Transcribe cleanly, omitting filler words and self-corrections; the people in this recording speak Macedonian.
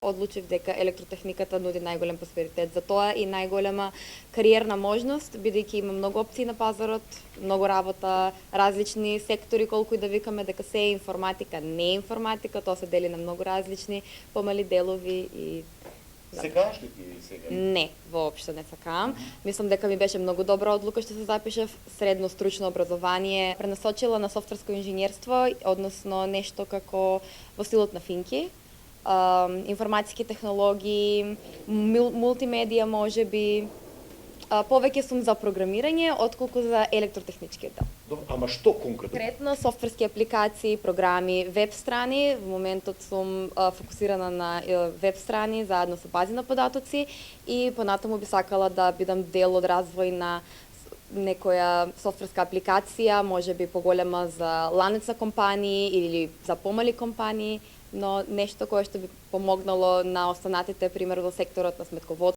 Одлучив дека електротехниката нуди најголем просперитет за тоа и најголема кариерна можност, бидејќи има многу опции на пазарот, многу работа, различни сектори, колку и да викаме дека се е информатика, не е информатика, тоа се дели на многу различни помали делови и Секаш ли ти сега? Не, воопшто не сакам. Мислам дека ми беше многу добра одлука што се запишав средно стручно образование, пренасочила на софтверско инженерство, односно нешто како во стилот на финки. Информатски технологии, мултимедија можеби. Повеќе сум за програмирање отколку за електротехнички дел. Добро, ама што конкретно? Конкретно софтверски апликации, програми, веб страни. Во моментот сум фокусирана на веб страни заедно со бази на податоци и понатаму би сакала да бидам дел од развој на некоја софтверска апликација, можеби поголема за ланец на компании или за помали компании, но нешто кое што би помогнало на останатите, пример во секторот на сметководство,